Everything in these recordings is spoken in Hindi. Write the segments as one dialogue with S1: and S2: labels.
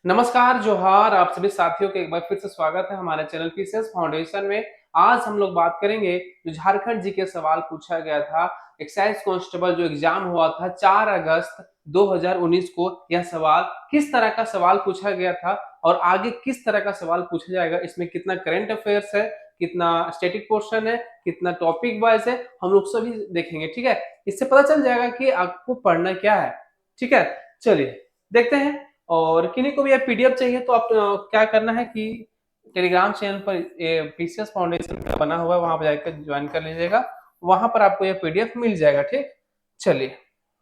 S1: नमस्कार, जोहार आप सभी साथियों का एक बार फिर से स्वागत है हमारे चैनल पीसीएस फाउंडेशन में। आज हम लोग बात करेंगे जो झारखंड जी के सवाल पूछा गया था, एक्साइज कांस्टेबल जो एग्जाम हुआ था 4 अगस्त 2019 को। यह सवाल किस तरह का सवाल पूछा गया था और आगे किस तरह का सवाल पूछा जाएगा, इसमें कितना करंट अफेयर्स है, कितना स्टैटिक पोर्शन है, कितना टॉपिक वाइज है, हम लोग सभी देखेंगे। ठीक है, इससे पता चल जाएगा कि आपको पढ़ना क्या है। ठीक है, चलिए देखते हैं। और किन्हीं को भी ये पीडीएफ चाहिए तो आप क्या करना है कि टेलीग्राम चैनल पर पीसीएस फाउंडेशन का बना हुआ है, वहां पर जाकर ज्वाइन कर लीजिएगा। वहां पर आपको ये पीडीएफ मिल जाएगा। ठीक, चलिए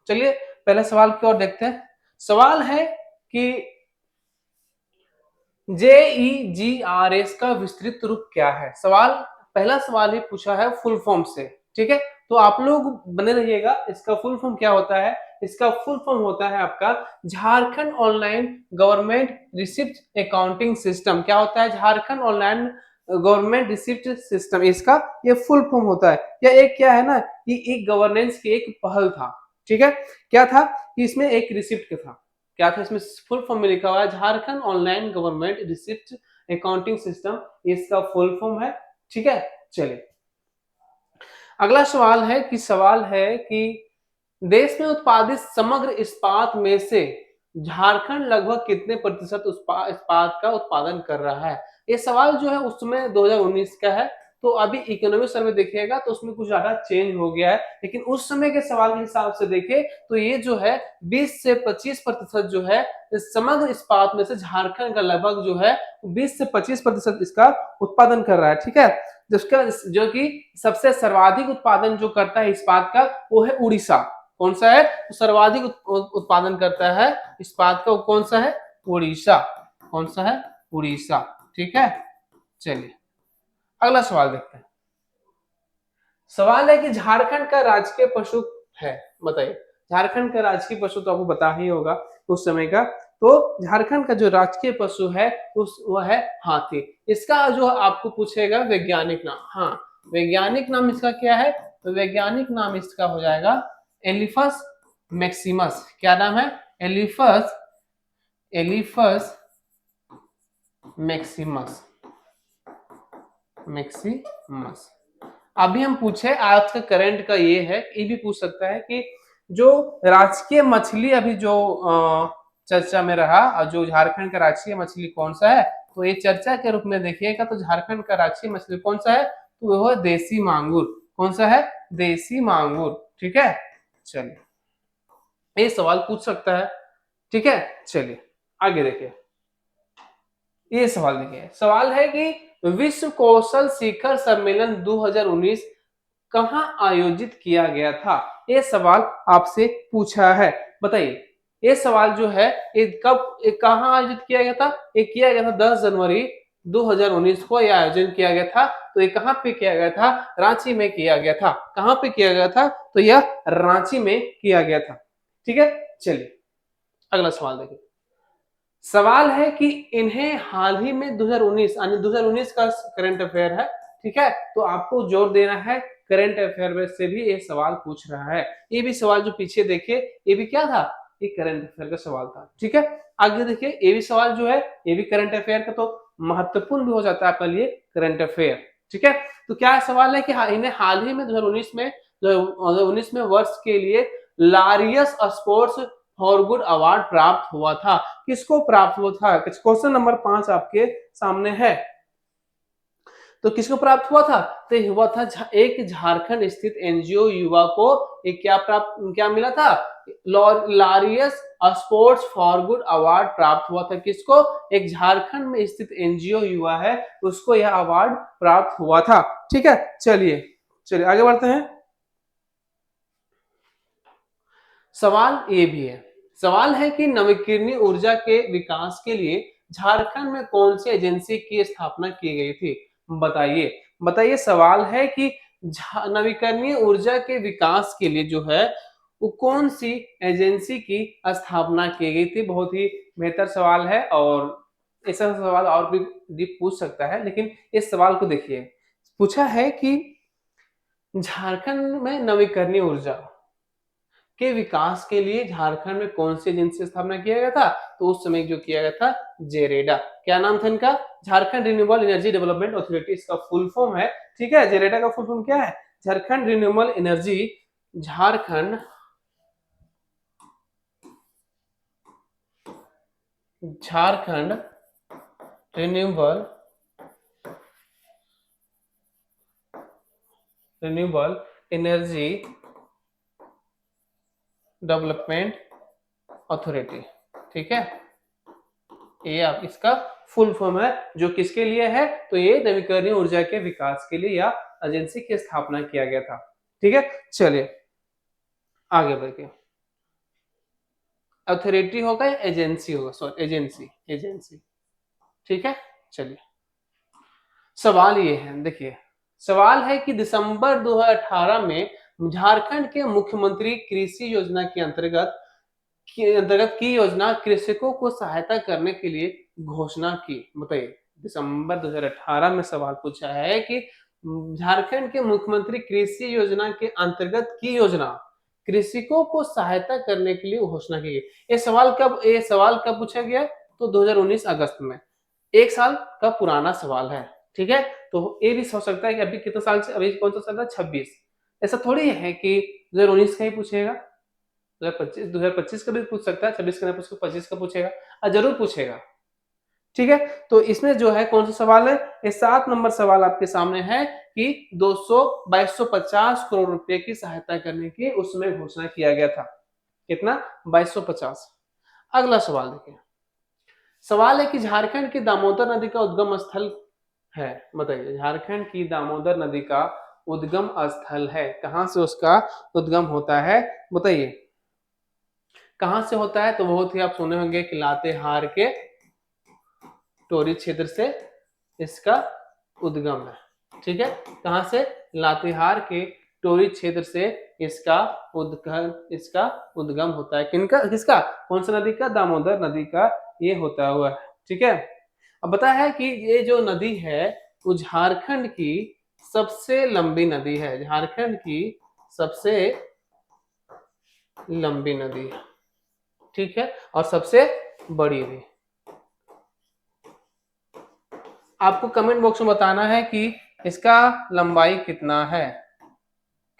S1: चलिए पहले सवाल की ओर देखते हैं। सवाल है कि JEGRS का विस्तृत रूप क्या है। सवाल, पहला सवाल ही पूछा है फुल फॉर्म से। ठीक है, तो आप लोग बने रहिएगा। इसका फुल फॉर्म क्या होता है? इसका फुल फॉर्म होता है आपका Jharkhand online government receipt accounting system. क्या होता है? Jharkhand online government receipt system, इसका ये फुल फॉर्म होता है। या एक क्या है ना, ये एक गवर्नेंस की एक पहल था। ठीक है, क्या था कि इसमें एक रिसिप्ट था। क्या था इसमें? फुल फॉर्म में लिखा हुआ है Jharkhand online government receipt accounting system, इसका फुल फॉर्म है। ठीक है, चलिए अगला सवाल है कि देश में उत्पादित समग्र इस्पात में से झारखंड लगभग कितने प्रतिशत इस्पात का उत्पादन कर रहा है। ये सवाल जो है उस समय 2019 का है। तो अभी इकोनॉमिक सर्वे देखिएगा तो उसमें कुछ ज्यादा चेंज हो गया है, लेकिन उस समय के सवाल के हिसाब से देखे तो ये जो है 20 से 25% जो है समग्र इस्पात में से झारखंड का लगभग जो है 20 से 25% इसका उत्पादन कर रहा है। ठीक है, जिसका जो कि सबसे सर्वाधिक उत्पादन जो करता है इस्पात का वो है उड़ीसा। कौन सा है? तो सर्वाधिक उत्पादन करता है इस्पात का, कौन सा है? उड़ीसा। कौन सा है? उड़ीसा। ठीक है, चलिए अगला सवाल देखते हैं। सवाल है कि झारखंड का राजकीय पशु है, बताइए। झारखंड का राजकीय पशु तो आपको पता ही होगा उस समय का। तो झारखंड का जो राजकीय पशु है वह है हाथी। इसका जो आपको पूछेगा वैज्ञानिक नाम, हाँ वैज्ञानिक नाम इसका क्या है? तो वैज्ञानिक नाम इसका हो जाएगा एलिफस मैक्सिमस। क्या नाम है? Elephas Elephas Maximus. मैक्सिमस। अभी हम पूछे आज का करंट का ये है, ये भी पूछ सकता है कि जो राजकीय मछली अभी जो चर्चा में रहा और जो झारखंड का राजकीय मछली कौन सा है, तो ये चर्चा के रूप में देखिएगा तो झारखंड का राजकीय मछली कौन सा है? तो वो है देसी मांगुर। कौन सा है? देसी मांगुर। ठीक है, चलिए ये सवाल पूछ सकता है। ठीक है, चलिए आगे देखिए। ये सवाल देखिए, सवाल है कि विश्व कौशल शिखर सम्मेलन 2019 कहां आयोजित किया गया था। ये सवाल आपसे पूछा है, बताइए। ये सवाल जो है ये कब, कहां आयोजित किया गया था? ये किया गया था 10 जनवरी 2019 को यह आयोजन किया गया था। तो ये कहां पे किया गया था? रांची में किया गया था। कहां पे किया गया था? तो यह रांची में किया गया था। ठीक है, चलिए अगला सवाल देखिए। सवाल है कि इन्हें हाल ही में 2019 यानी 2019 का करंट अफेयर है। ठीक है, तो आपको जोर देना है करंट अफेयर से भी ये सवाल पूछ रहा है। ये भी सवाल जो पीछे देखिए, ये भी क्या था? ये करंट अफेयर का सवाल था। ठीक है, आगे देखिए, ये भी सवाल जो है ये भी करंट अफेयर का तो महत्वपूर्ण भी हो जाता है आपके लिए करंट अफेयर। ठीक है, तो क्या सवाल है कि इन्हें हाल ही में 2019 में वर्ष के लिए लारियस स्पोर्ट्स फॉर गुड अवार्ड प्राप्त हुआ था। किसको प्राप्त हुआ था? क्वेश्चन नंबर 5 आपके सामने है। तो किसको प्राप्त हुआ था? तो हुआ था एक झारखंड स्थित एनजीओ युवा को एक क्या मिला था? लारियस स्पोर्ट्स फॉर गुड अवार्ड प्राप्त हुआ था। किसको? एक झारखंड में स्थित एनजीओ युवा है, उसको यह अवार्ड प्राप्त हुआ था। ठीक है, चलिए चलिए आगे बढ़ते हैं। सवाल ये भी है, सवाल है कि नवीकरणीय ऊर्जा के विकास के लिए झारखंड में कौन सी एजेंसी की स्थापना की गई थी? बताइए बताइए। सवाल है कि नवीकरणीय ऊर्जा के विकास के लिए जो है वो कौन सी एजेंसी की स्थापना की गई थी? बहुत ही बेहतर सवाल है और ऐसा सवाल और भी डीप पूछ सकता है, लेकिन इस सवाल को देखिए। पूछा है कि झारखंड में नवीकरणीय ऊर्जा के विकास के लिए झारखंड में कौन सी एजेंसी की स्थापना किया गया था? तो उस समय जो किया गया था जेरेडा। क्या नाम था इनका? Jharkhand renewable energy development authority इसका फुल फॉर्म है। ठीक है, जेरेडा का फुल फॉर्म क्या है? Jharkhand renewable energy, Jharkhand Jharkhand renewable energy development authority. ठीक है, ये आप इसका फुल फॉर्म है, जो किसके लिए है? तो ये नवीकरणीय ऊर्जा के विकास के लिए या एजेंसी की स्थापना किया गया था। ठीक है, चलिए आगे बढ़िए। अथॉरिटी होगा या एजेंसी होगा? Sorry, agency. ठीक है, चलिए सवाल ये है, देखिए सवाल है कि दिसंबर 2018 में झारखंड के मुख्यमंत्री कृषि योजना के अंतर्गत की योजना कृषकों को सहायता करने के लिए घोषणा की। बताइए, दिसंबर 2018 में सवाल पूछा है कि झारखंड के मुख्यमंत्री कृषि योजना के अंतर्गत की योजना कृषकों को सहायता करने के लिए घोषणा की गई। ये सवाल कब पूछा गया? तो 2019 अगस्त में। एक साल का पुराना सवाल है। ठीक है, तो ये भी हो सकता है कि अभी कितना साल से, अभी कौन सा साल है? 26। ऐसा थोड़ी है कि 2019 का ही पूछेगा, 2025 का भी पूछ सकता है, 26 का नहीं पूछेगा, 25 का पूछेगा, जरूर पूछेगा। ठीक है, तो इसमें जो है कौन सा सवाल है? ये 7 नंबर सवाल आपके सामने है कि 2250 करोड़ रुपए की सहायता करने की उसमें घोषणा किया गया था। कितना? 2250। अगला सवाल देखिए, सवाल है कि झारखंड की दामोदर नदी का उद्गम स्थल है। बताइए, झारखंड की दामोदर नदी का उद्गम स्थल है, कहां से उसका उद्गम होता है? बताइए कहां से होता है? तो बहुत ही आप सुने होंगे कि लातेहार के टोरी क्षेत्र से इसका उद्गम है। ठीक है, कहां से? लातेहार के टोरी क्षेत्र से इसका उद्गम होता है। किसका? कौन सा नदी का? दामोदर नदी का ये होता हुआ है। ठीक है, अब बता है कि ये जो नदी है वो झारखंड की सबसे लंबी नदी है। झारखंड की सबसे लंबी नदी है। ठीक है, और सबसे बड़ी भी। आपको कमेंट बॉक्स में बताना है कि इसका लंबाई कितना है,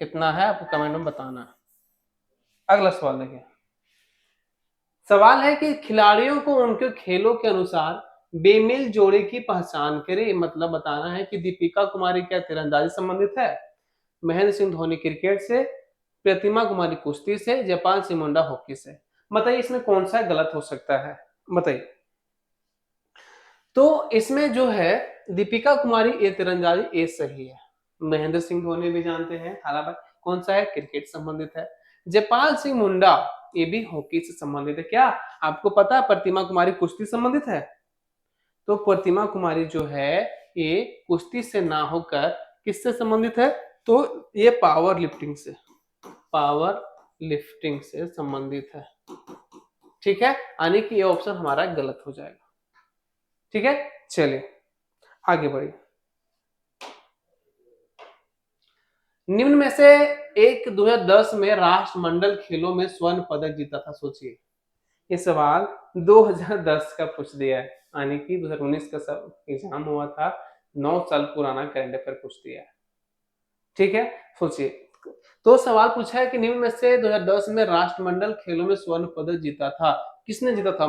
S1: आपको कमेंट में बताना है। अगला सवाल देखिए, सवाल है कि खिलाड़ियों को उनके खेलों के अनुसार बेमेल जोड़े की पहचान करें। मतलब बताना है कि दीपिका कुमारी क्या तीरंदाजी संबंधित है, महेंद्र सिंह धोनी क्रिकेट से, प्रतिमा कुमारी कुश्ती से, जयपाल सिंह मुंडा हॉकी से। बताइए इसमें कौन सा गलत हो सकता है? बताइए। तो इसमें जो है दीपिका कुमारी ये तीरंदाजी ये सही है। महेंद्र सिंह धोनी भी जानते हैं, हालांकि कौन सा है? क्रिकेट संबंधित है। जयपाल सिंह मुंडा ये भी हॉकी से संबंधित है। क्या आपको पता है प्रतिमा कुमारी कुश्ती संबंधित है? तो प्रतिमा कुमारी जो है ये कुश्ती से ना होकर किससे संबंधित है? तो ये पावर लिफ्टिंग से संबंधित है। ठीक है, यानी कि ये ऑप्शन हमारा गलत हो जाएगा। ठीक है, चलिए आगे बढ़िए। निम्न में से एक 2010 में राष्ट्रमंडल खेलों में स्वर्ण पदक जीता था। सोचिए, ये सवाल 2010 का पूछ दिया है, यानी कि 2019 का सब एग्जाम हुआ था, 9 साल पुराना करंट अफेयर पूछ दिया है। ठीक है, सोचिए, तो सवाल पूछा है कि निम्न में से 2010 में राष्ट्रमंडल खेलों में स्वर्ण पदक जीता था, किसने जीता था?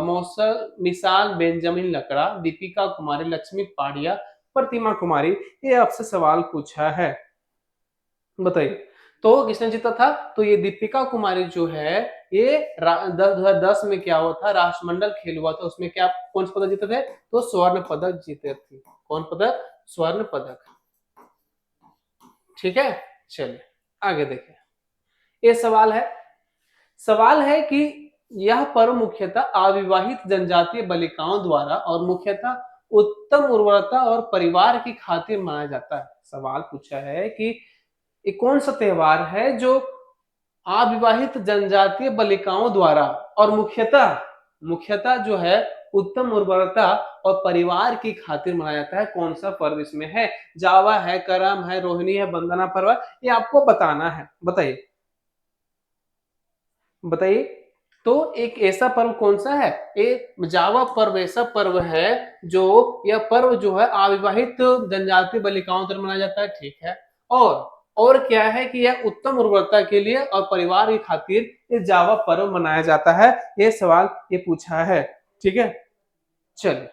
S1: मिसाल बेंजामिन लकड़ा, दीपिका कुमारी, लक्ष्मी पाडिया, प्रतिमा कुमारी। ये आपसे सवाल पूछा है, बताइए तो किसने जीता था? तो ये दीपिका कुमारी जो है ये 2010 में क्या हुआ था? राष्ट्रमंडल खेल हुआ था, उसमें क्या कौन सा पदक जीते थे? तो स्वर्ण पदक जीते थे। कौन पदक? स्वर्ण पदक। ठीक है, चलिए आगे देखें। ये सवाल है कि यह पर्व मुख्यतः अविवाहित जनजातीय बालिकाओं द्वारा और मुख्यतः उत्तम उर्वरता और परिवार की खातिर मनाया जाता है। सवाल पूछा है कि ये कौन सा त्योहार है जो अविवाहित जनजातीय बालिकाओं द्वारा और मुख्यतः जो है उत्तम उर्वरता और परिवार की खातिर मनाया जाता है। कौन सा पर्व इसमें है? जावा है, करम है, रोहिणी है, वंदना पर्व है, ये आपको बताना है। बताइए बताइए। तो एक ऐसा पर्व कौन सा है, एक जावा पर्व ऐसा पर्व है जो, यह पर्व जो है अविवाहित जनजातीय बालिकाओं द्वारा मनाया जाता है, ठीक है। और क्या है कि यह उत्तम उर्वरता के लिए और परिवार की खातिर ये जावा पर्व मनाया जाता है। ये सवाल ये पूछा है, ठीक है। चलिए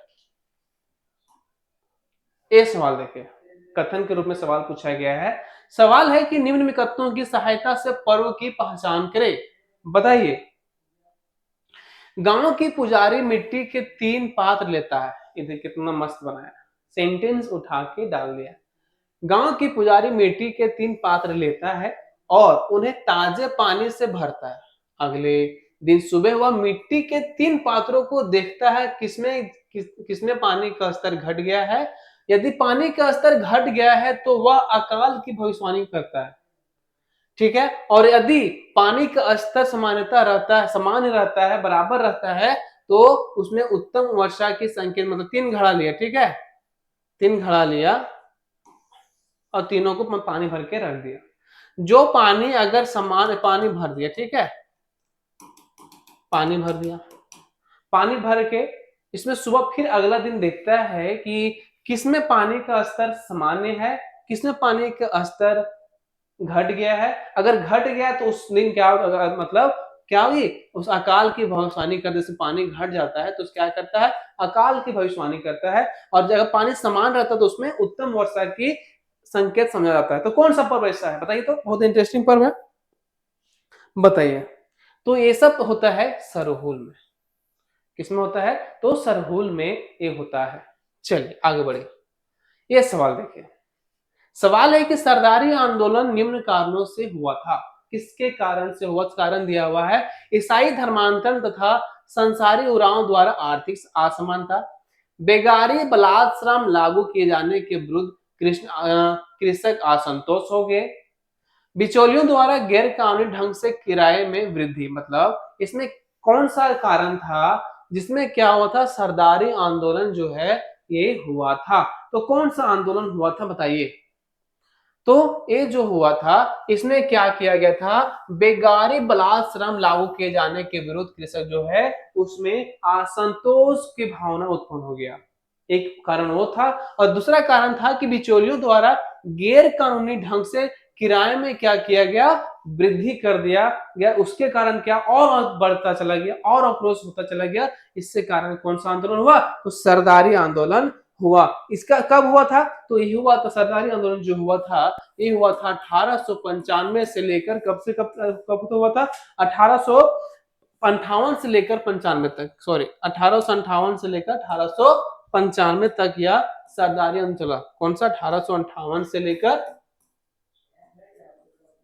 S1: ये सवाल देखिए, कथन के रूप में सवाल पूछा गया है। सवाल है कि निम्न में कथनों की सहायता से पर्व की पहचान करें। बताइए। गांव की पुजारी मिट्टी के 3 पात्र लेता है। इधर कितना मस्त बनाया, सेंटेंस उठा के डाल दिया। गांव की पुजारी मिट्टी के 3 पात्र लेता है और उन्हें ताजे पानी से भरता है। अगले दिन सुबह वह मिट्टी के 3 पात्रों को देखता है किसमें पानी का स्तर घट गया है। यदि पानी का स्तर घट गया है तो वह अकाल की भविष्यवाणी करता है, ठीक है। और यदि पानी का स्तर सामान्य रहता है, बराबर रहता है, तो उसमें उत्तम वर्षा की संकेत, मतलब 3 घड़ा लिया, ठीक है। 3 घड़ा लिया और तीनों को पानी भर के रख दिया। जो पानी अगर समान पानी भर दिया, ठीक है, पानी भर दिया, पानी भर के इसमें सुबह फिर अगला दिन देखता है कि किसमें पानी का स्तर सामान्य है, किसमें पानी का स्तर घट गया है। अगर घट गया तो उस दिन क्या, मतलब क्या हुई, उस अकाल की भविष्यवाणी करने से, पानी घट जाता है तो क्या करता है, अकाल की भविष्यवाणी करता है। और जब पानी समान रहता है तो उसमें उत्तम वर्षा की संकेत समझा जाता है। तो कौन सा पर्व ऐसा है बताइए, तो बहुत इंटरेस्टिंग पर्व है, बताइए। तो ये सब होता है सरहुल में। किसमें होता है, तो सरहुल में ये होता है। चलिए आगे बढ़े। ये सवाल देखिए। सवाल है कि सरदारी आंदोलन निम्न कारणों से हुआ था। किसके कारण से हुआ, कारण दिया हुआ है। ईसाई धर्मांतरण तथा संसारी उराव द्वारा आर्थिक असमानता, बेगारी बलात्श्रम लागू किए जाने के विरुद्ध कृषक असंतोष हो गए, बिचौलियों द्वारा गैर कानूनी ढंग से किराए में वृद्धि। मतलब इसमें कौन सा कारण था जिसमें क्या हुआ था, सरदारी आंदोलन जो है ये हुआ था। तो कौन सा आंदोलन हुआ था बताइए। तो ये जो हुआ था, इसमें क्या किया गया था, बेगारी बलात्श्रम लागू किए जाने के विरुद्ध कृषक जो है उसमें असंतोष की भावना उत्पन्न हो गया। एक कारण वो था। और दूसरा कारण था कि बिचौलियों द्वारा गैर कानूनी ढंग से किराए में क्या किया गया, वृद्धि कर दिया गया। उसके कारण क्या और बढ़ता चला गया और आक्रोश होता चला गया। इससे कारण कौन सा आंदोलन हुआ, तो सरदारी आंदोलन हुआ। इसका कब हुआ था, तो ये हुआ था, सरदारी आंदोलन जो हुआ था ये हुआ था 1895 से लेकर कब से कब कब तो हुआ था, 1858 से लेकर 95 तक, सॉरी 1858 से लेकर 1895 तक यह सरदारी आंदोलन चला। कौन सा, 1858 से लेकर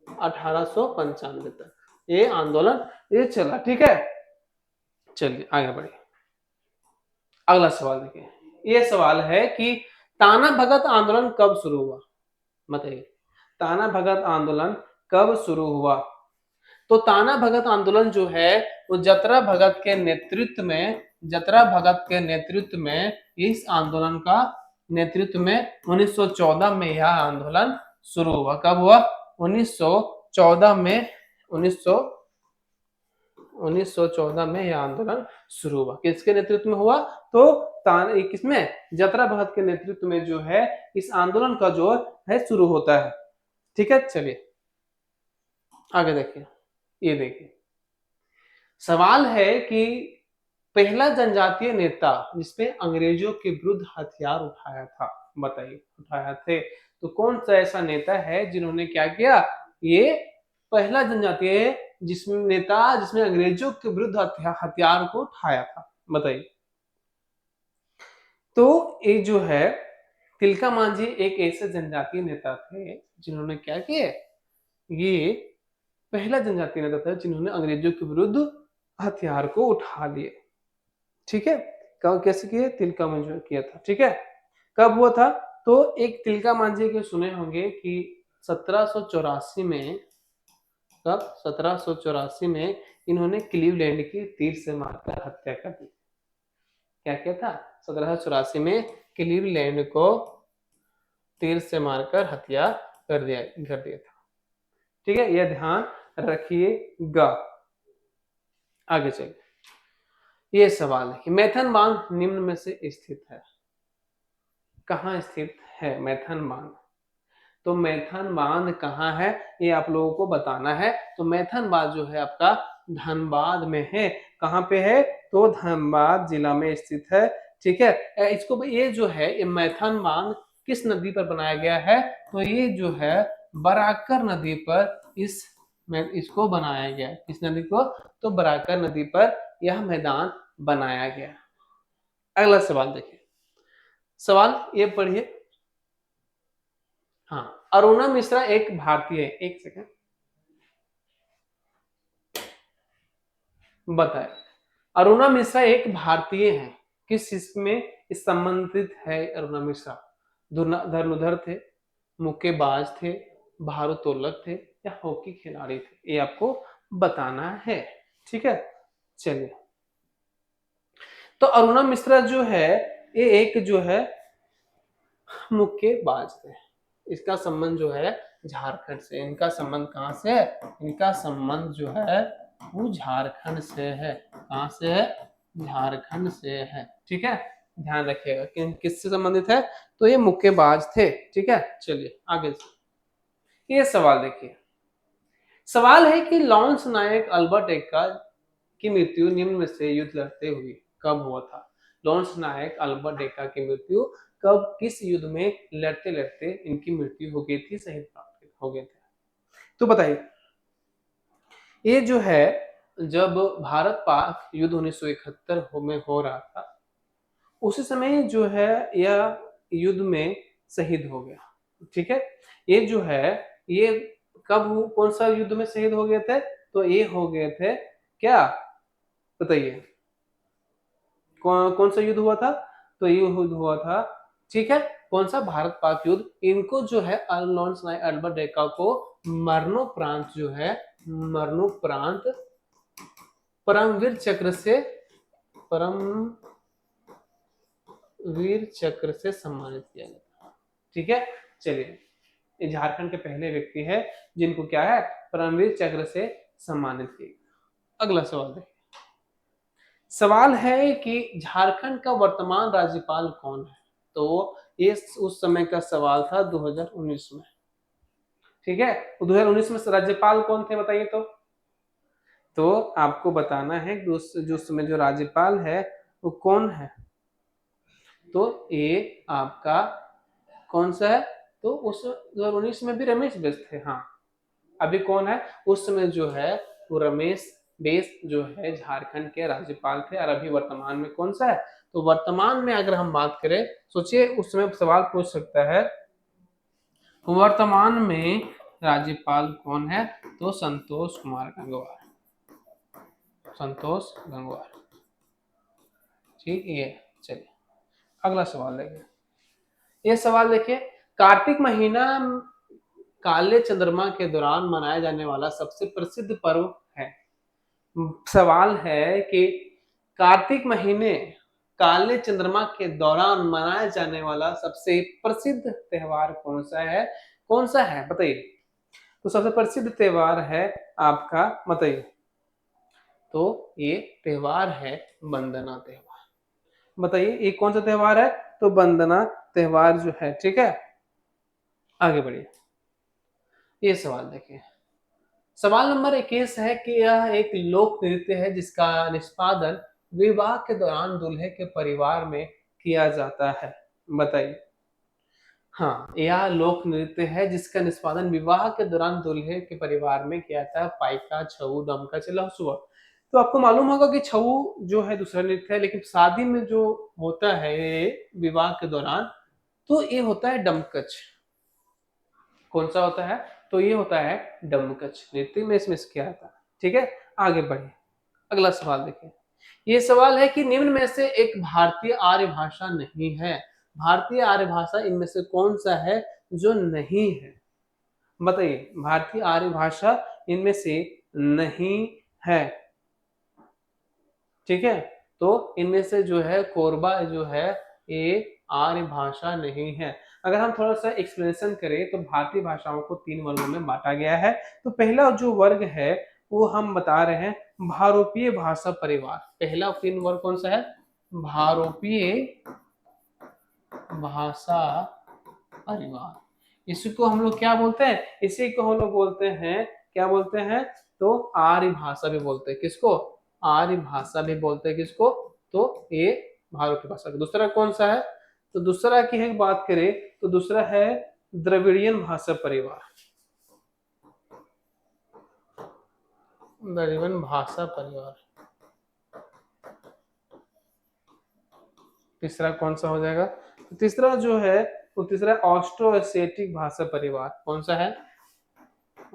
S1: 1895 तक ये आंदोलन ये चला, ठीक है। चलिए आगे बढ़े। अगला सवाल देखिए। ये सवाल है कि ताना भगत आंदोलन कब शुरू हुआ, बताइए। ताना भगत आंदोलन कब शुरू हुआ। तो ताना भगत आंदोलन जो है वो जतरा भगत के नेतृत्व में इस आंदोलन का नेतृत्व में 1914 में यह आंदोलन शुरू हुआ। कब हुआ, 1914 में 1914 में यह आंदोलन शुरू हुआ। किसके नेतृत्व में हुआ, तो किसमें, जतरा भगत के नेतृत्व में जो है इस आंदोलन का जो है शुरू होता है, ठीक है। चलिए आगे देखिए। ये देखिए सवाल है कि पहला जनजातीय नेता जिसने अंग्रेजों के विरुद्ध हथियार उठाया था, बताइए उठाया थे, तो कौन सा ऐसा नेता है जिन्होंने क्या किया, ये पहला जनजातीय जिसने अंग्रेजों के विरुद्ध हथियार को उठाया था, बताइए। तो ये जो है तिलका मांझी एक ऐसे जनजातीय नेता थे जिन्होंने क्या किया, ये पहला जनजातीय नेता था जिन्होंने अंग्रेजों के विरुद्ध हथियार को उठा लिए, ठीक है। कैसे किए, तिलका मांझी किया था, ठीक है। कब हुआ था, तो एक तिलका मांझी के सुने होंगे कि 1784 में, कब, 1784 में इन्होंने क्लीवलैंड की तीर से मारकर हत्या कर दी। क्या किया था, 1784 में क्लीवलैंड को तीर से मारकर हत्या कर दिया था, ठीक है। यह ध्यान रखिएगा। आगे चलिए, ये सवाल है कि मैथन बांध निम्न में से स्थित है, कहाँ स्थित है मैथन बांध? तो मैथन बांध कहाँ है ये आप लोगों को बताना है। तो मैथन बांध जो है आपका धनबाद में है। कहाँ पे है? तो धनबाद जिला में स्थित है। ठीक है, इसको ये जो है ये मैथन बांध किस नदी पर बनाया गया है? तो ये जो है बराकर नदी पर इसको बनाया गया है। किस नदी को? तो बराकर नदी पर यह मैदान बनाया गया। अगला सवाल देखिए, सवाल ये पढ़िए। हाँ, अरुणा मिश्रा एक भारतीय है। एक सेकंड बताए, अरुणा मिश्रा एक भारतीय है, किस इसमें संबंधित है? अरुणा मिश्रा धनुर्धर थे, मुक्केबाज थे, भारोत्तोलक थे या हॉकी खिलाड़ी थे? ये आपको बताना है। ठीक है, चलिए, तो अरुणा मिश्रा जो है ये एक जो है मुक्केबाज थे। इसका संबंध जो है झारखंड से। इनका संबंध कहां से है? इनका संबंध जो है वो झारखंड से है। कहां से है? झारखंड से है। ठीक है, ध्यान रखिएगा कि किससे संबंधित है? तो ये मुक्केबाज थे। ठीक है, चलिए आगे ये सवाल देखिए। सवाल है कि लॉन्स नायक अल्बर्ट एक्का की मृत्यु निम्न में से युद्ध लड़ते हुए कब हुआ था? लॉन्स नायक अल्बर्ट एक्का की मृत्यु कब, किस युद्ध में लड़ते लड़ते इनकी मृत्यु हो गई थी, शहीद हो गए थे? तो बताइए, ये जो है जब भारत पाक युद्ध 1971 में हो रहा था, उसी समय जो है यह युद्ध में शहीद हो गया। ठीक है, ये जो है ये कब, कौन सा युद्ध में शहीद हो गए थे? तो ये हो गए थे क्या, बताइए कौन सा युद्ध हुआ था? तो ये युद्ध हुआ था, ठीक है, कौन सा? भारत पाक युद्ध। इनको जो है लॉन्स नायक अल्बर्ट एक्का को मरणोपरांत जो है मरणोपरांत परमवीर चक्र से सम्मानित किया गया। ठीक है, चलिए, ये झारखंड के पहले व्यक्ति है जिनको क्या है, परमवीर चक्र से सम्मानित किया। अगला सवाल देखिए, सवाल है कि झारखंड का वर्तमान राज्यपाल कौन है? तो ये उस समय का सवाल था 2019 में। ठीक है, तो 2019 में राज्यपाल कौन थे बताइए? तो आपको बताना है कि जो समय जो राज्यपाल है वो कौन है? तो ये आपका कौन सा है? तो उस 2019 में भी रमेश बैस थे। हाँ, अभी कौन है? उस समय जो है वो रमेश बैस जो है झारखंड के राज्यपाल थे। और अभी वर्तमान में कौन सा है? तो वर्तमान में अगर हम बात करें, सोचिए उस समय सवाल पूछ सकता है वर्तमान में राज्यपाल कौन है? तो संतोष कुमार गंगवार। संतोष गंगवार। ठीक है, चलिए अगला सवाल देखिए। ये सवाल देखिए, कार्तिक महीना काले चंद्रमा के दौरान मनाया जाने वाला सबसे प्रसिद्ध पर्व है। सवाल है कि कार्तिक महीने काले चंद्रमा के दौरान मनाया जाने वाला सबसे प्रसिद्ध त्योहार कौन सा है? कौन सा है बताइए? तो सबसे प्रसिद्ध त्योहार है आपका, बताइए? तो ये त्योहार है वंदना त्योहार। बताइए ये कौन सा त्योहार है? तो वंदना त्योहार जो है। ठीक है, आगे बढ़िए, ये सवाल देखिए। सवाल नंबर 21 है कि यह एक लोक नृत्य है जिसका निष्पादन विवाह के दौरान दूल्हे के परिवार में किया जाता है। बताइए। हाँ, यह लोक नृत्य है जिसका निष्पादन विवाह के दौरान दूल्हे के परिवार में किया जाता है। पाइका, छऊ, दमका, लहसुआ। तो आपको मालूम होगा कि छऊ जो है दूसरा नृत्य है, लेकिन शादी में जो होता है विवाह के दौरान, तो ये होता है डमकच। कौन सा होता है? तो ये होता है डमकच नृत्य में इसमें किया था। ठीक है, आगे बढ़िए, अगला सवाल देखिए। ये सवाल है कि निम्न में से एक भारतीय आर्य भाषा नहीं है। भारतीय आर्य भाषा इनमें से कौन सा है जो नहीं है? बताइए, भारतीय आर्य भाषा इनमें से नहीं है। ठीक है, तो इनमें से जो है कोरबा जो है ये आर्य भाषा नहीं है। अगर हम थोड़ा सा एक्सप्लेनेशन करें तो भारतीय भाषाओं को 3 वर्गों में बांटा गया है। तो पहला जो वर्ग है वो हम बता रहे हैं भारोपीय भाषा परिवार। पहला 3 वर्ग कौन सा है? भारोपीय भाषा परिवार। इसको हम लोग क्या बोलते हैं? इसी को हम लोग बोलते हैं, क्या बोलते हैं? तो आर्य भाषा भी बोलते हैं। किसको? आर्य भाषा भी बोलते हैं। किसको? तो ये भारोपीय भाषा। दूसरा कौन सा है? तो दूसरा की है बात करें तो दूसरा है द्रविड़ियन भाषा परिवार। द्रविड़ियन भाषा परिवार। तीसरा कौन सा हो जाएगा? तो तीसरा जो है वो तीसरा ऑस्ट्रो एशियाटिक भाषा परिवार। कौन सा है?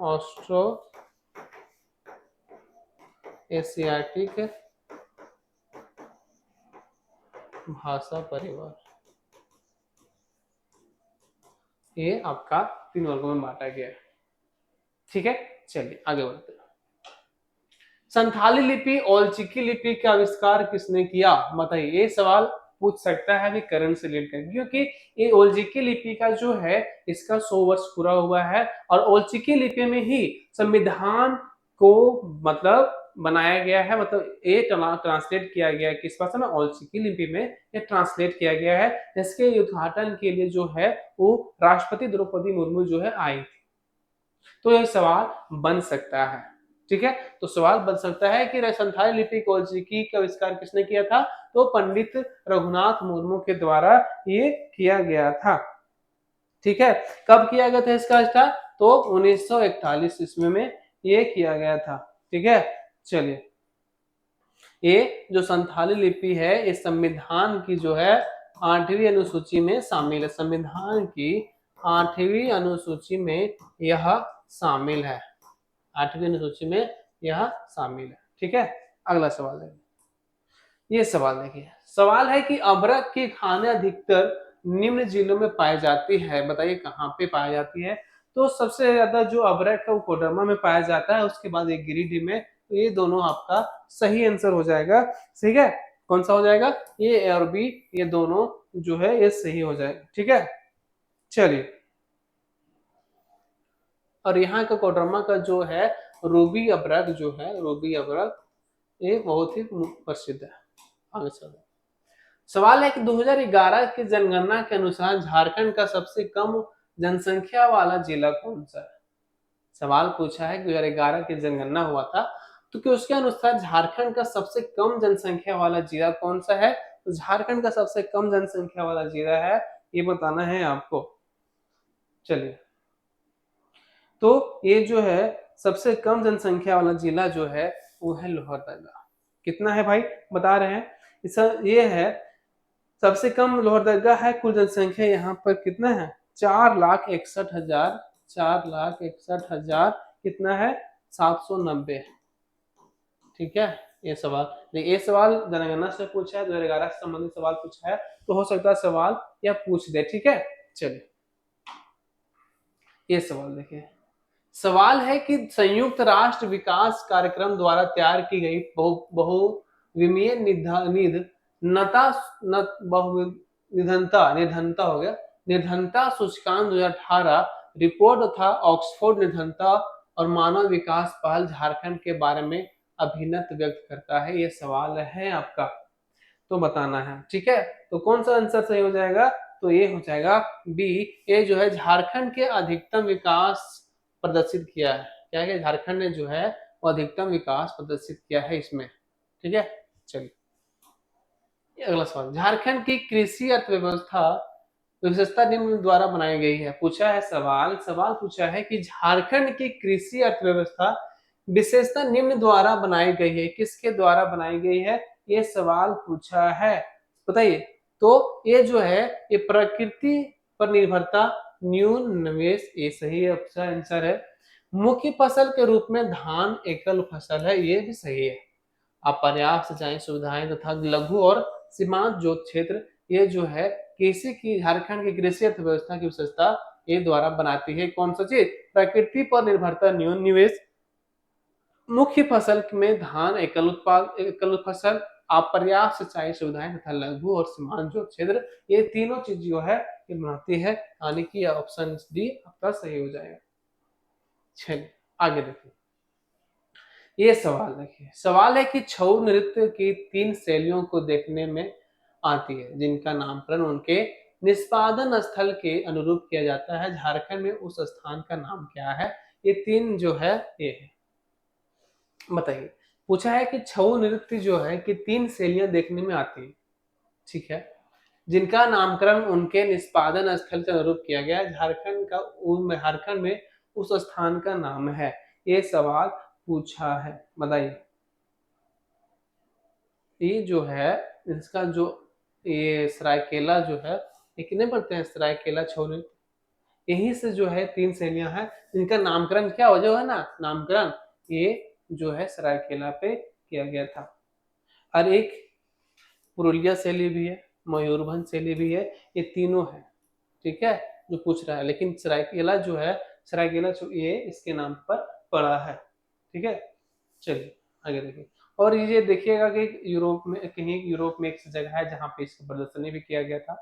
S1: ऑस्ट्रो एशियाटिक भाषा परिवार। ये आपका 3 वर्गों में बांटा गया है। ठीक है, चलिए आगे बढ़ते हैं। संथाली लिपि और चिकी लिपि का आविष्कार किसने किया? बताइए। ये सवाल पूछ सकता है भी करंट से रिलेटेड, क्योंकि ये ओल्चिकी लिपि का जो है इसका 100 वर्ष पूरा हुआ है और ओल्चिकी लिपि में ही संविधान को मतलब बनाया गया है। मतलब ये ट्रांसलेट किया गया है किस भाषा में? ओल्चिकी लिपि में ये ट्रांसलेट किया गया है। इसके उद्घाटन के लिए जो है वो राष्ट्रपति द्रौपदी मुर्मू जो है आई थी। तो यह सवाल बन सकता है। ठीक है, तो सवाल बन सकता है कि संथाली लिपि कोल्चिकी का आविष्कार किसने किया था? तो पंडित रघुनाथ मुर्मू के द्वारा ये किया गया था। ठीक है, कब किया गया था इसका स्टार्ट? तो 1941 ईस्वी में ये किया गया था। ठीक है, चलिए। ये जो संथाली लिपि है ये संविधान की जो है 8वीं अनुसूची में शामिल है। संविधान की 8वीं अनुसूची में यह शामिल है। 8वीं अनुसूची में यह शामिल है। ठीक है, अगला सवाल देखिए। ये सवाल देखिए, सवाल है कि अभ्रक की खाने अधिकतर निम्न जिलों में पाई जाती है। बताइए कहाँ पे पाई जाती है? तो सबसे ज्यादा जो अभ्रक है वो कोडरमा में पाया जाता है, उसके बाद एक गिरिडीह में। तो ये दोनों आपका सही आंसर हो जाएगा। ठीक है, कौन सा हो जाएगा? ए और बी, ये दोनों जो है ये सही हो जाएगा। ठीक है, चलिए। और यहाँ का कोडरमा का जो है रूबी अभ्रक जो है, रूबी अभ्रक ये बहुत ही प्रसिद्ध है। आगे चलो। सवाल है कि 2011 की जनगणना के अनुसार झारखंड का सबसे कम जनसंख्या वाला जिला कौन सा है? सवाल पूछा है कि 2011 की जनगणना हुआ था तो कि उसके अनुसार झारखंड का सबसे कम जनसंख्या वाला जिला कौन सा है? तो झारखंड का सबसे कम जनसंख्या वाला जिला है, ये बताना है आपको। चलिए, तो ये जो है सबसे कम जनसंख्या वाला जिला जो है वो है लोहरदगा। कितना है भाई? बता रहे हैं। ये है सबसे कम लोहरदगा है। कुल जनसंख्या यहाँ पर कितना है? 4,61,000। 4,61,000 कितना है? 790। ठीक है, ये सवाल, ये सवाल जनगणना से पूछा है, 2011 से संबंधित सवाल पूछा है, तो हो सकता है सवाल या पूछ दे। ठीक है, चलिए ये सवाल देखिए। सवाल है कि संयुक्त राष्ट्र विकास कार्यक्रम द्वारा तैयार की गई बहुविमीय निधनता हो गया निधनता सूचकांक 2018 रिपोर्ट तथा ऑक्सफोर्ड निधनता और मानव विकास पहल झारखंड के बारे में अभिमत व्यक्त करता है। ये सवाल है आपका, तो बताना है। ठीक है, तो कौन सा आंसर सही हो जाएगा? तो ये हो जाएगा बी। ये जो है झारखंड के अधिकतम विकास प्रदर्शित किया है। क्या है? झारखंड ने जो है वो अधिकतम विकास प्रदर्शित किया है इसमें। ठीक है, चलिए अगला सवाल। झारखंड की कृषि अर्थव्यवस्था विशेषता निम्न द्वारा बनाई गई है। पूछा है सवाल पूछा है कि झारखंड की कृषि अर्थव्यवस्था विशेषता निम्न द्वारा बनाई गई है। किसके द्वारा बनाई गई है? ये सवाल पूछा है, बताइए। तो ये जो है ये प्रकृति पर निर्भरता, न्यून निवेश, ये सही आंसर है। मुख्य फसल के रूप में धान एकल फसल है, ये भी सही है। अपर्याप्त सिंचाई सुविधाएं तथा लघु और सीमांत जो क्षेत्र, ये जो है कृषि की झारखंड की कृषि अर्थव्यवस्था की विशेषता ये द्वारा बनाती है। कौन सा चीज? प्रकृति पर निर्भरता, न्यून निवेश, मुख्य फसल में धान एकल फसल, अपर्याप्त सिंचाई सुविधाएं तथा लघु और सीमांत जो क्षेत्र, ये तीनों चीज जो है ये बनाती है। यानी कि ऑप्शन डी आपका सही हो जाएगा। चलिए आगे देखिए। ये सवाल देखिए, सवाल है कि छऊ नृत्य की 3 शैलियों को देखने में आती है, जिनका नामकरण उनके निष्पादन स्थल के अनुरूप किया जाता है। झारखंड में उस स्थान का नाम क्या है? ये 3 जो है ये है। बताइए, पूछा है कि छऊ नृत्य जो है कि 3 शैलियां देखने में आती है, ठीक है, जिनका नामकरण उनके निष्पादन स्थल के अनुरूप किया गया है। झारखंड में उस स्थान का नाम है। ये सवाल पूछा है, बताइए। ये जो है इसका जो ये सरायकेला जो है, ये कितने पढ़ते हैं? सरायकेला छऊ नृत्य, यहीं से जो है 3 शैलियां हैं जिनका नामकरण क्या हो जो है ना, नामकरण ये जो है सरायकेला पे किया गया था। और एक पुरुलिया शैली भी है, मयूरभंज शैली भी है, ये तीनों है, ठीक है, जो पूछ रहा है। लेकिन सरायकेला जो है, सरायकेला ये इसके नाम पर पड़ा है, ठीक है। चलिए आगे देखिए। और ये देखिएगा कि यूरोप में कहीं यूरोप में एक जगह है जहाँ पे इसका प्रदर्शनी भी किया गया था,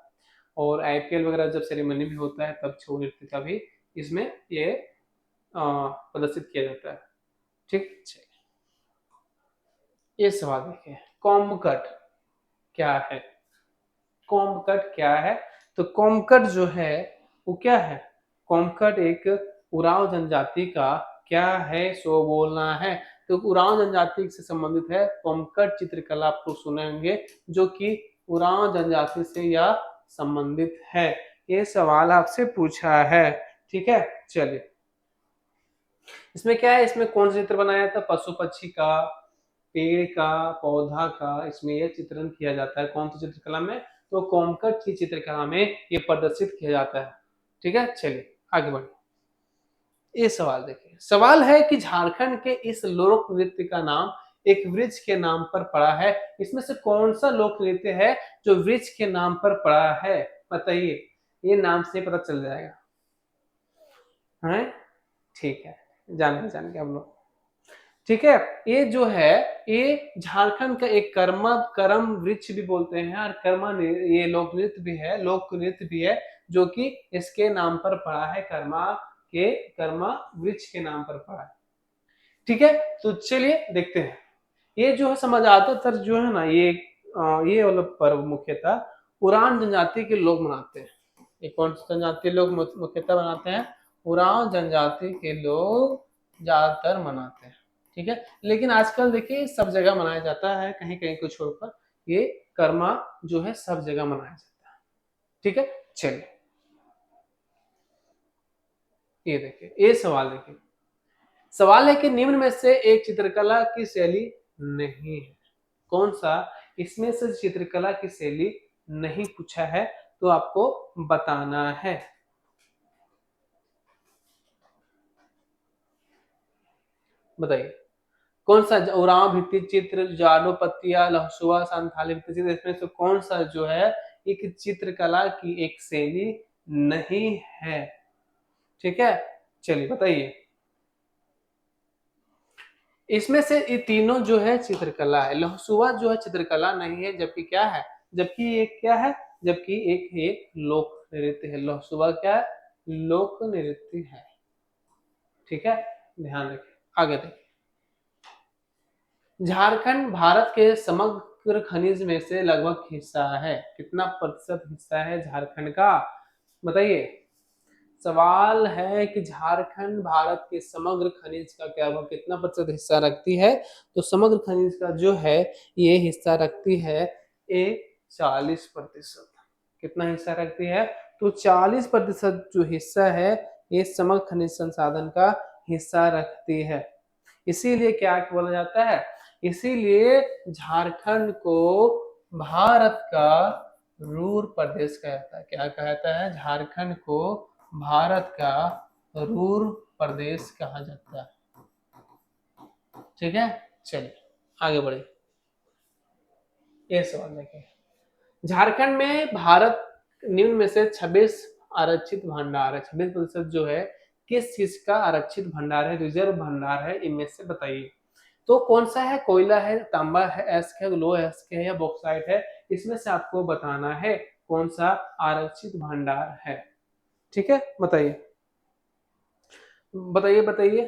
S1: और आईपीएल वगैरह जब सेरेमनी भी होता है तब छऊ नृत्य का भी इसमें ये प्रदर्शित किया जाता है, ठीक। ये सवाल देखिए, कॉम्ब क्या है? कॉम्ब क्या है? तो कॉम्ब जो है वो क्या है? कॉम्ब एक उरांव जनजाति का क्या है सो बोलना है। तो उरांव जनजाति से संबंधित है कॉम्ब चित्रकला, आपको सुनेंगे, जो कि उरांव जनजाति से यह संबंधित है। ये सवाल आपसे पूछा है, ठीक है। चलिए, इसमें क्या है, इसमें कौन सा चित्र बनाया था? पशु पक्षी का, पेड़ का, पौधा का, इसमें यह चित्रण किया जाता है। कौन सी चित्रकला में? तो कॉम्ब की चित्रकला में ये प्रदर्शित किया जाता है, ठीक है। चलिए आगे बढ़े। ये सवाल देखिए, सवाल है कि झारखंड के इस लोक नृत्य का नाम एक वृक्ष के नाम पर पड़ा है। इसमें से कौन सा लोक नृत्य है जो वृक्ष के नाम पर पड़ा है? बताइए, ये नाम से पता चल जाएगा, है, ठीक है, जान के हम लोग, ठीक है। ये जो है ये झारखंड का एक करम वृक्ष भी बोलते हैं, और ये लोक नृत्य भी है, जो कि इसके नाम पर पड़ा है, कर्मा वृक्ष के नाम पर पड़ा है, ठीक है। तो चलिए देखते हैं। ये जो है समझ आता तर जो है ना, ये वाला पर्व मुख्यतः उरांव जनजाति के लोग मनाते हैं। ये कौन सी जनजाति लोग मुख्यतः मनाते हैं? उरांव जनजाति के लोग ज्यादातर मनाते हैं, ठीक है। लेकिन आजकल देखिए सब जगह मनाया जाता है, कहीं कहीं को छोड़कर ये कर्मा जो है सब जगह मनाया जाता है, ठीक है। चलिए ये देखिए, ये सवाल देखिए, सवाल है कि निम्न में से एक चित्रकला की शैली नहीं है। कौन सा इसमें से चित्रकला की शैली नहीं पूछा है, तो आपको बताना है। बताइए, कौन सा उरांव भित्ति चित्र, जाडो पत्तिया, लहसुआ, संथाली भित्ति चित्र, इसमें से कौन सा जो है एक चित्रकला की एक शैली नहीं है, ठीक है। चलिए बताइए, इसमें से ये तीनों जो है चित्रकला है। लहसुआ जो है चित्रकला नहीं है, जबकि क्या है, जबकि एक क्या है, जबकि एक लोक नृत्य है। लहसुआ क्या है? लोक नृत्य है, ठीक है, ध्यान रखें। आगे देखिए, झारखंड भारत के समग्र खनिज में से लगभग हिस्सा है। कितना प्रतिशत हिस्सा है झारखंड का? बताइए। सवाल है कि झारखंड भारत के समग्र खनिज का क्या वो कितना प्रतिशत हिस्सा रखती है? तो समग्र खनिज का जो है ये हिस्सा रखती है ये 40%। कितना हिस्सा रखती है? तो 40% जो हिस्सा है ये समग्र खनिज संसाधन का हिस्सा रखती है। इसीलिए क्या बोला जाता है? इसीलिए झारखंड को भारत का रूर प्रदेश कहता है। क्या कहता है? झारखंड को भारत का रूर प्रदेश कहा जाता है, ठीक है। चलिए आगे बढ़े। ये सवाल देखिए, झारखंड में भारत निम्न में से 26 आरक्षित भंडार है। 26% जो है किस चीज का आरक्षित भंडार है, रिजर्व भंडार है, इनमें से बताइए। तो कौन सा है? कोयला है, तांबा है, एस्क है, लो एस्क है, या बॉक्साइट है? इसमें से आपको बताना है कौन सा आरक्षित भंडार है, ठीक है। बताइए बताइए बताइए।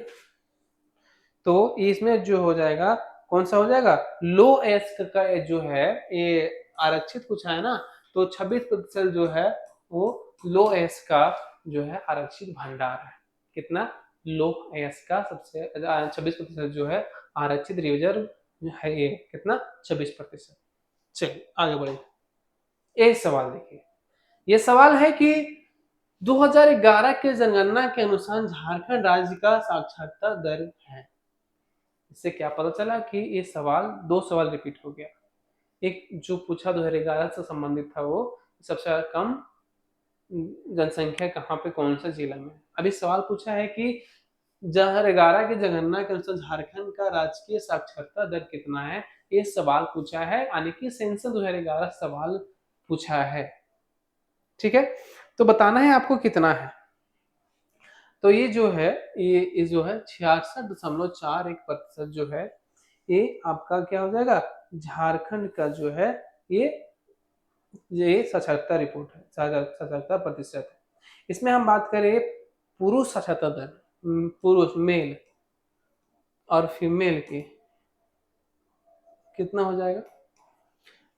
S1: तो इसमें जो हो जाएगा, कौन सा हो जाएगा, लो एस का जो है ये आरक्षित कुछ है ना, तो 26% जो है वो लो एस का जो है आरक्षित भंडार है। कितना, लो एस का सबसे 26% जो है आरक्षित रिजर्व है, ये कितना, 26%। चलिए आगे बढ़े। एक सवाल देखिए, ये सवाल है कि 2011 के जनगणना के अनुसार झारखंड राज्य का साक्षरता दर है। इससे क्या पता चला कि ये सवाल, दो सवाल रिपीट हो गया। एक जो पूछा 2011 से संबंधित था वो सबसे कम जनसंख्या कहाँ पे, कौन सा जिला में। अभी सवाल पूछा है कि 2011 की जनगणना के अनुसार झारखंड का राजकीय साक्षरता दर कितना है, ये सवाल पूछा है, यानी कि सेंसस 2011 सवाल पूछा है। ठीक है, तो बताना है आपको कितना है। तो ये जो है, ये जो है 66.41% जो है ये आपका क्या हो जाएगा, झारखंड का जो है ये साक्षरता रिपोर्ट है, साक्षरता प्रतिशत है। इसमें हम बात करें पुरुष साक्षरता दर, पुरुष मेल और फीमेल की कितना हो जाएगा,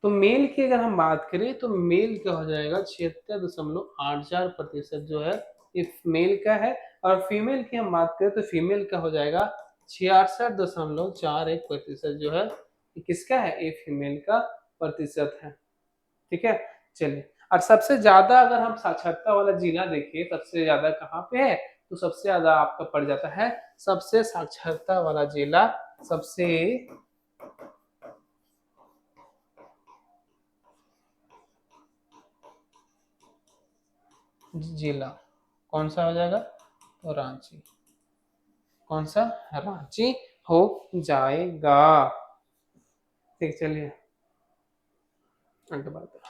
S1: तो मेल की अगर हम बात करें तो मेल का हो जाएगा 76.84% जो है ये मेल का है, और फीमेल की हम बात करें तो फीमेल का हो जाएगा 66.41% जो है ये किसका है, ये फीमेल का प्रतिशत है। ठीक है, चलिए, और सबसे ज्यादा अगर हम साक्षरता वाला जिला देखिए, सबसे ज्यादा कहाँ पे है, तो सबसे ज्यादा आपका पड़ जाता है, सबसे साक्षरता वाला जिला, सबसे जिला कौन सा हो जाएगा, तो रांची, कौन सा, रांची हो जाएगा। ठीक, चलिए आगे बात है।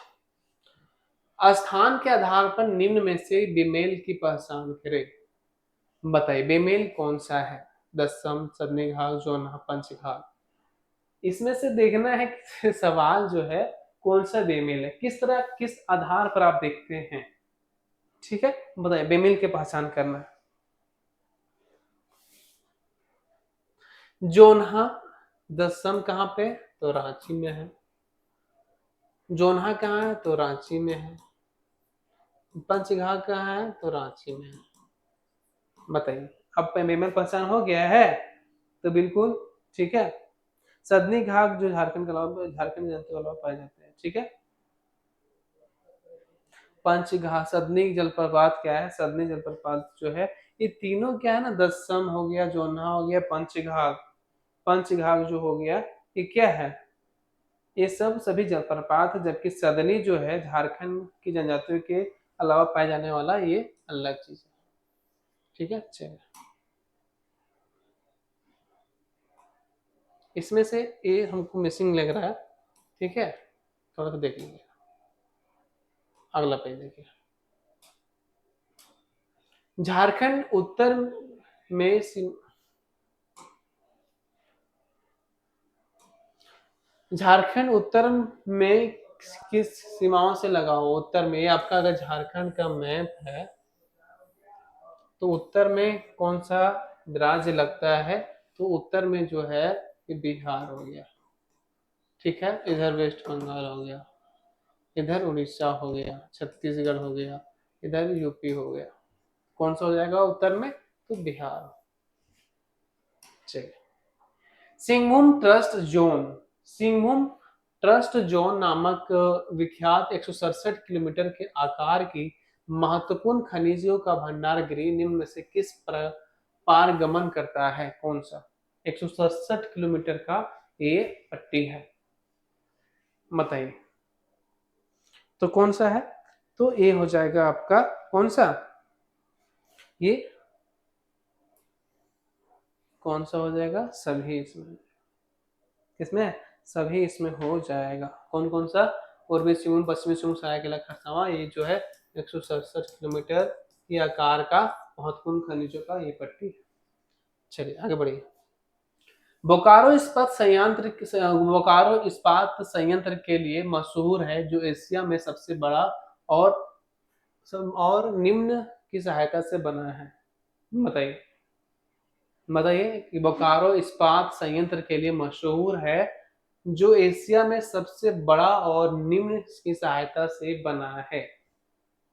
S1: स्थान के आधार पर निम्न में से बेमेल की पहचान करें। बताइए बेमेल कौन सा है, दशम, सदनी घाट, जोन्हा, पंचघाट। इसमें से देखना है कि सवाल जो है कौन सा बेमेल है, किस तरह, किस आधार पर आप देखते हैं। ठीक है, बताइए बेमेल की पहचान करना है। जोन्हा दशम कहाँ पे, तो रांची में है। जोन्हा कहाँ है, तो रांची में है। पंचघाट कहाँ है, तो रांची में है। बताइए, अब बेमेल पहचान हो गया है, तो बिल्कुल ठीक है। सदनी घाट जो झारखंड के अलावा, झारखंड जनता के अलावा पाए जाते हैं। ठीक है, पंचघाट, सदनी जलप्रपात क्या है, सदनी जलप्रपात जो है ये तीनों क्या है ना, दशम हो गया, जोन्हा हो गया, पंचघाट, पंचघाट जो हो गया ये क्या है, ये सब सभी जलप्रपात है, जबकि सदनी जो है झारखंड की जनजातियों के अलावा पाए जाने वाला ये अलग चीज है। ठीक है, चलिए इसमें से ये हमको मिसिंग लग रहा है। ठीक है, थोड़ा सा देख लीजिए, अगला पेज देखिए। झारखंड उत्तर में झारखंड उत्तर में किस सीमाओं से लगा हुआ, उत्तर में आपका अगर झारखंड का मैप है तो उत्तर में कौन सा राज्य लगता है, तो उत्तर में जो है ये बिहार हो गया। ठीक है, इधर वेस्ट बंगाल हो गया, इधर उड़ीसा हो गया, छत्तीसगढ़ हो गया, इधर यूपी हो गया। कौन सा हो जाएगा उत्तर में, तो बिहार। चलिए, Singhbhum trust zone, Singhbhum trust zone नामक विख्यात 167 किलोमीटर के आकार की महत्वपूर्ण खनिजों का भंडार गृह निम्न में से किस पारगमन करता है, कौन सा, 167 किलोमीटर का ये पट्टी है, बताइए तो कौन सा है, तो ये हो जाएगा आपका कौन सा, ये कौन सा हो जाएगा, सभी इसमें, किसमें, सभी इसमें हो जाएगा। कौन कौन सा, पूर्वी सिंहभूम, पश्चिमी सिंहभूम, सरायकेला, खरसावां, ये जो है 167 किलोमीटर के आकार का महत्वपूर्ण खनिजों का ये पट्टी है। चलिए आगे बढ़िए। बोकारो इस्पात संयंत्र, बोकारो इस्पात संयंत्र के लिए मशहूर है, जो एशिया में सबसे बड़ा और निम्न की सहायता से बना है, बताइए। बताइए कि बोकारो इस्पात संयंत्र के लिए मशहूर है जो एशिया में सबसे बड़ा और निम्न की सहायता से बना है।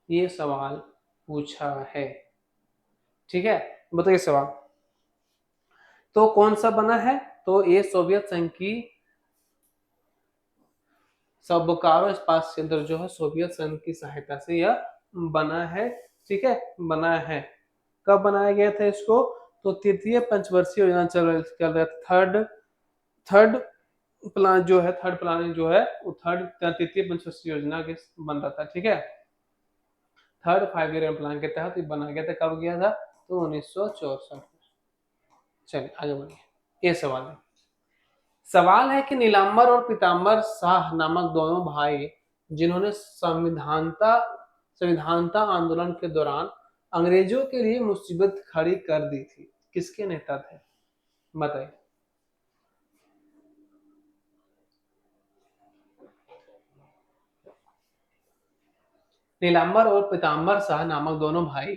S1: ये सवाल पूछा है। ठीक है, बताइए सवाल। तो कौन सा बना है? तो ये सोवियत संघ की सब बोकारो इस्पात संयंत्र जो है सोवियत संघ की सहायता से यह बना है। ठीक है, बना है। कब बनाया गया था इसको? तो तृतीय पंचवर्षीय योजना चल रहा था। थर्ड प्लान जो है, थर्ड प्लानिंग जो है वो तृतीय पंचवर्षीय योजना के बन रहा था। ठीक है, थर्ड 5 ईयर प्लान के तहत ये बनाया गया था। कब गया था? तो 1964। चलिए आगे बढ़िए। ये सवाल है कि नीलांबर और पीतांबर शाह नामक दोनों भाई जिन्होंने संविधानता आंदोलन के दौरान अंग्रेजों के लिए मुसीबत खड़ी कर दी थी, किसके नेता थे? बताइए। नीलांबर और पीतांबर शाह नामक दोनों भाई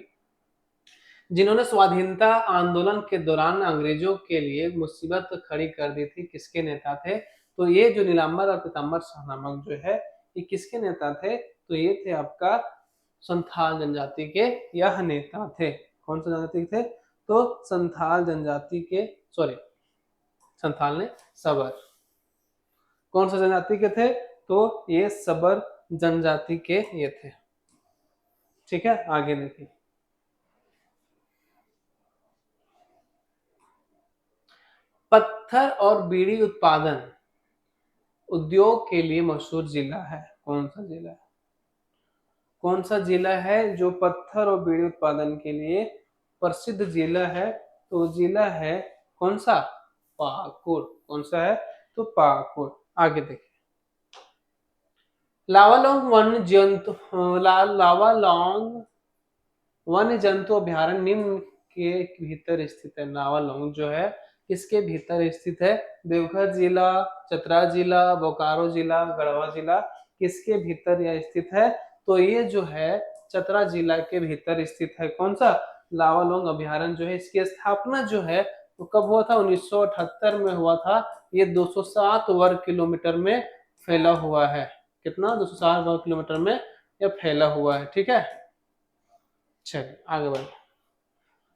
S1: जिन्होंने स्वाधीनता आंदोलन के दौरान अंग्रेजों के लिए मुसीबत खड़ी कर दी थी, किसके नेता थे? तो ये जो नीलांबर और पीतांबर शाह नामक जो है ये किसके नेता थे? तो ये थे आपका संथाल जनजाति के यह नेता थे। कौन सा जनजाति थे? तो संथाल जनजाति के, सॉरी संथाल ने सबर। कौन सा जनजाति के थे? तो ये सबर जनजाति के ये थे। ठीक है, आगे देखिए। पत्थर और बीड़ी उत्पादन उद्योग के लिए मशहूर जिला है, कौन सा जिला है? कौन सा जिला है जो पत्थर और बीड़ी उत्पादन के लिए प्रसिद्ध जिला है? तो जिला है कौन सा? पाकुड़। कौन सा है? तो पाकुड़। आगे देखिए। लावालौंग वन्य जंतु अभ्यारण्य निम्न के भीतर स्थित है। लावालौंग जो है किसके भीतर स्थित है? देवघर जिला, चतरा जिला, बोकारो जिला, गढ़वा जिला, किसके भीतर यह स्थित है? तो ये जो है चतरा जिला के भीतर स्थित है। कौन सा? लावालौंग अभ्यारण्य जो है इसकी स्थापना जो है तो कब हुआ था? 1978 में हुआ था। ये 207 वर्ग किलोमीटर में फैला हुआ है। कितना? 207 वर्ग किलोमीटर में यह फैला हुआ है। ठीक है, चलिए आगे बढ़े।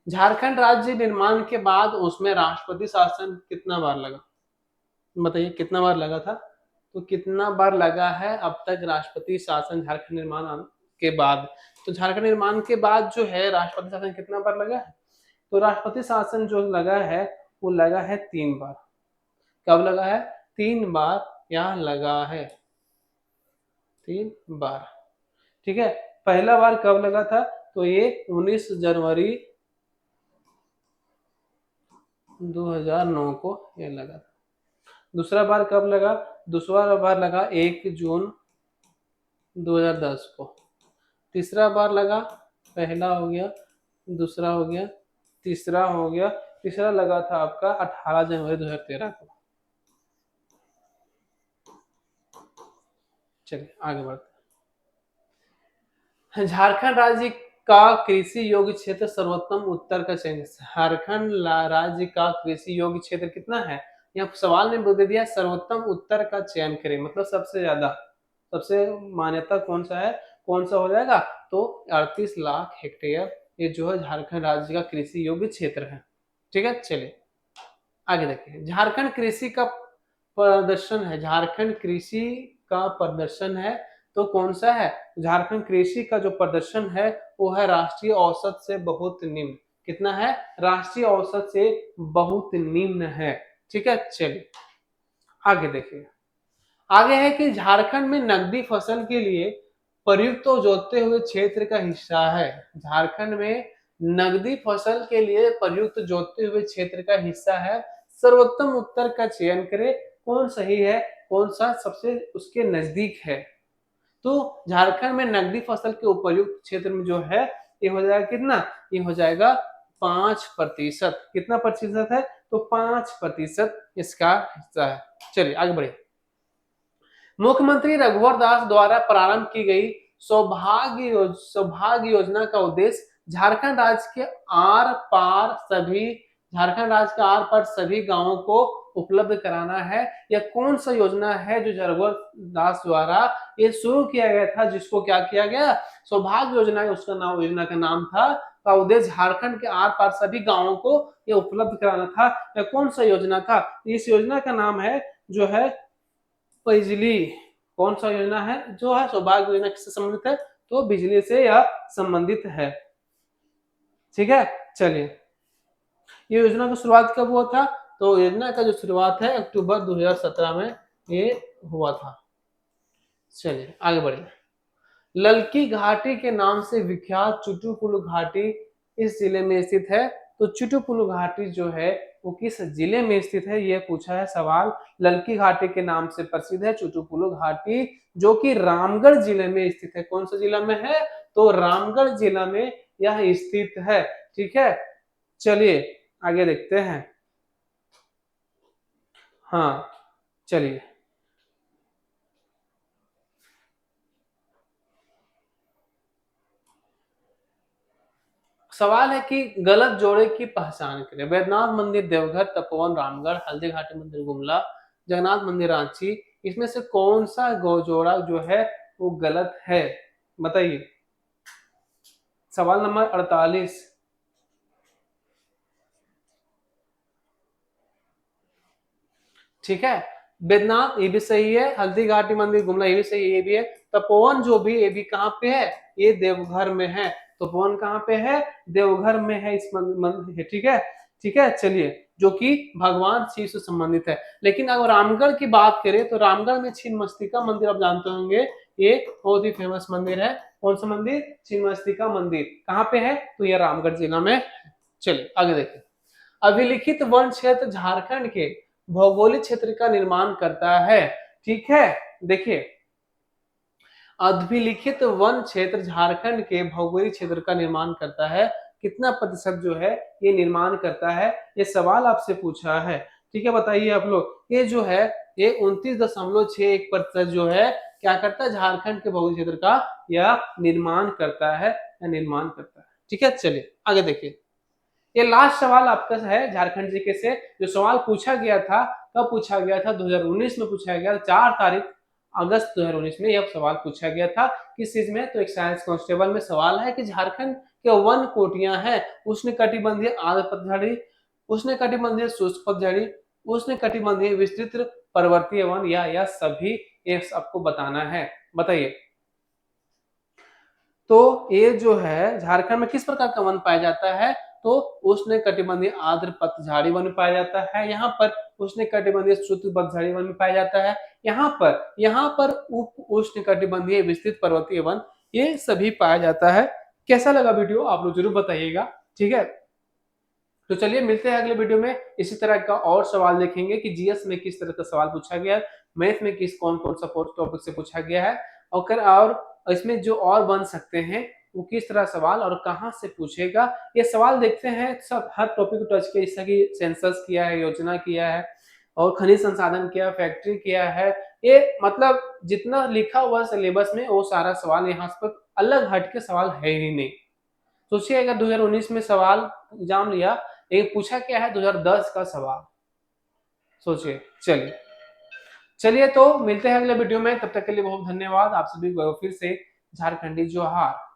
S1: झारखंड राज्य निर्माण के बाद उसमें राष्ट्रपति शासन कितना बार लगा? बताइए कितना बार लगा था? तो कितना बार लगा है अब तक राष्ट्रपति शासन झारखंड निर्माण के बाद? तो झारखंड निर्माण के बाद जो है राष्ट्रपति शासन कितना बार लगा है? तो राष्ट्रपति शासन जो लगा है वो लगा है 3 बार। कब लगा है? 3 बार यहाँ लगा है, 3 बार। ठीक है, पहला बार कब लगा था? तो ये 19 जनवरी 2009 को ये लगा था। दूसरा बार कब लगा? दूसरा बार लगा 1 जून 2010 को। तीसरा बार लगा, पहला हो गया, दूसरा हो गया, तीसरा हो गया, तीसरा लगा था आपका 18 जनवरी 2013 को। चलिए आगे बढ़ते हैं। झारखंड राज्य का कृषि योग्य क्षेत्र सर्वोत्तम उत्तर का चयन। झारखंड राज्य का कृषि योग्य क्षेत्र कितना है? यहाँ सवाल ने बोल दिया सर्वोत्तम उत्तर का चयन करें, मतलब सबसे ज्यादा, सबसे मान्यता कौन सा है, कौन सा हो जाएगा? तो 38 लाख हेक्टेयर ये जो है झारखंड राज्य का कृषि योग्य क्षेत्र है। ठीक है, चलिए आगे देखिए। झारखंड कृषि का प्रदर्शन है, झारखंड कृषि का प्रदर्शन है तो कौन सा है? झारखंड कृषि का जो प्रदर्शन है वो है राष्ट्रीय औसत से बहुत निम्न। कितना है? राष्ट्रीय औसत से बहुत निम्न है। ठीक है, चलिए आगे देखिए। आगे है कि झारखंड में नकदी फसल के लिए प्रयुक्त जोतते हुए क्षेत्र का हिस्सा है। झारखंड में नकदी फसल के लिए प्रयुक्त जोतते हुए क्षेत्र का हिस्सा है। सर्वोत्तम उत्तर का चयन करें, कौन सही है, कौन सा सबसे उसके नजदीक है? तो झारखंड में नकदी फसल के उपयुक्त क्षेत्र में जो है ये हो जाएगा कितना? ये हो जाएगा 5%। कितना प्रतिशत है? तो 5% इसका हिस्सा है। चलिए आगे बढ़े। मुख्यमंत्री रघुवर दास द्वारा प्रारंभ की गई सौभाग्य योजना का उद्देश्य झारखंड राज्य के आर पार सभी झारखंड राज्य के आर पार सभी गांवों को उपलब्ध कराना है। यह कौन सा योजना है जो जरगोर दास द्वारा ये शुरू किया गया था, जिसको क्या किया गया, सौभाग्य योजना है, उसका नाम, योजना का नाम था, का उद्देश्य झारखंड के आर पार सभी गांवों को ये उपलब्ध कराना था। यह कौन सा योजना था, इस योजना का नाम है जो है बिजली। कौन सा योजना है जो है सौभाग्य योजना, किससे संबंधित है, तो बिजली से यह संबंधित है। ठीक है, चलिए, ये योजना की शुरुआत कब हुआ था, तो योजना का जो शुरुआत है अक्टूबर 2017 में ये हुआ था। चलिए आगे बढ़िए। ललकी घाटी के नाम से विख्यात चुटुपुलु घाटी इस जिले में स्थित है। तो चुटुपुलु घाटी जो है वो किस जिले में स्थित है, ये पूछा है सवाल। ललकी घाटी के नाम से प्रसिद्ध है चुटुपुलु घाटी, जो कि रामगढ़ जिले में स्थित है। कौन सा जिला में है, तो रामगढ़ जिला में यह स्थित है। ठीक है, चलिए आगे देखते हैं। हाँ चलिए, सवाल है कि गलत जोड़े की पहचान करें। वैद्यनाथ मंदिर देवघर, तपोवन रामगढ़, हल्दी घाटी मंदिर गुमला, जगन्नाथ मंदिर रांची, इसमें से कौन सा जोड़ा जो है वो गलत है, बताइए। सवाल नंबर 48। ठीक है, बैद्यनाथ ये भी सही है, हल्दी घाटी मंदिर गुमला ये भी सही है, ये भी है। तपोवन जो भी, ये भी कहाँ पे है, ये देवघर में है। तपोवन कहाँ पे है, देवघर में है, इस मंदिर। ठीक है, ठीक है, चलिए, जो कि भगवान शिव से संबंधित है। लेकिन अगर रामगढ़ की बात करें तो रामगढ़ में छिन्नमस्तिका मंदिर आप जानते होंगे, ये बहुत ही फेमस मंदिर है। कौन सा मंदिर, छिन्नमस्तिका मंदिर, कहाँ पे है, तो ये रामगढ़ जिला में। चलिए आगे देखिए। अभिलिखित वन क्षेत्र झारखंड के भौगोलिक क्षेत्र का निर्माण करता है। ठीक है, देखिए, अभिलिखित वन क्षेत्र झारखंड के भौगोलिक क्षेत्र का निर्माण करता है। कितना प्रतिशत जो है ये निर्माण करता है, ये सवाल आपसे पूछा है। ठीक है, बताइए आप लोग। ये जो है ये 29.61% जो है क्या करता है, झारखंड के भौगोलिक क्षेत्र का यह निर्माण करता है, या निर्माण करता है। ठीक है, चलिए आगे देखिए। ये लास्ट सवाल आपका है झारखंड जीके से। जो सवाल पूछा गया था, कब पूछा गया था, 2019 में पूछा गया, 4 तारीख अगस्त 2019 में यह सवाल पूछा गया था। किस चीज में, तो एक साइंस कांस्टेबल में सवाल है कि झारखंड के वन कोटियां हैं, उष्णकटिबंधीय आर्द्र पतझड़ी, उष्णकटिबंधीय शुष्क पतझड़ी, उष्णकटिबंधीय विस्तृत पर्वतीय वन, या सभी ये आपको बताना है, बताइए। तो ये जो है झारखंड में किस प्रकार का वन पाया जाता है, तो उष्णकटिबंधीय आर्द्र पतझड़ी वन पाया जाता है। यहाँ पर उष्णकटिबंधीय शुष्क पतझड़ी वन पाया जाता है। यहाँ पर उप उष्णकटिबंधीय विस्तृत पर्वतीय वन, ये सभी पाया जाता है। कैसा लगा वीडियो आप लोग जरूर बताइएगा। ठीक है, तो चलिए मिलते हैं अगले वीडियो में। इसी तरह का और सवाल देखेंगे कि जीएस में किस तरह का सवाल पूछा गया है, मैथ में किस कौन कौन सा टॉपिक से पूछा गया है, और इसमें जो और बन सकते हैं वो किस तरह सवाल और कहाँ से पूछेगा, ये सवाल देखते हैं। सब हर टॉपिक को टच किया, जैसा कि सेंसस किया है, योजना किया है, और खनिज संसाधन किया, फैक्ट्री किया है। ये मतलब जितना लिखा हुआ सिलेबस में वो सारा सवाल यहाँ पर अलग हट के सवाल है ही नहीं। सोचिए अगर 2019 में सवाल एग्जाम लिया, एक पूछा क्या है 2010 का सवाल, सोचिए। चलिए चलिए, तो मिलते हैं अगले वीडियो में, तब तक के लिए बहुत धन्यवाद। आप सभी को फिर से झारखंडी जोहार।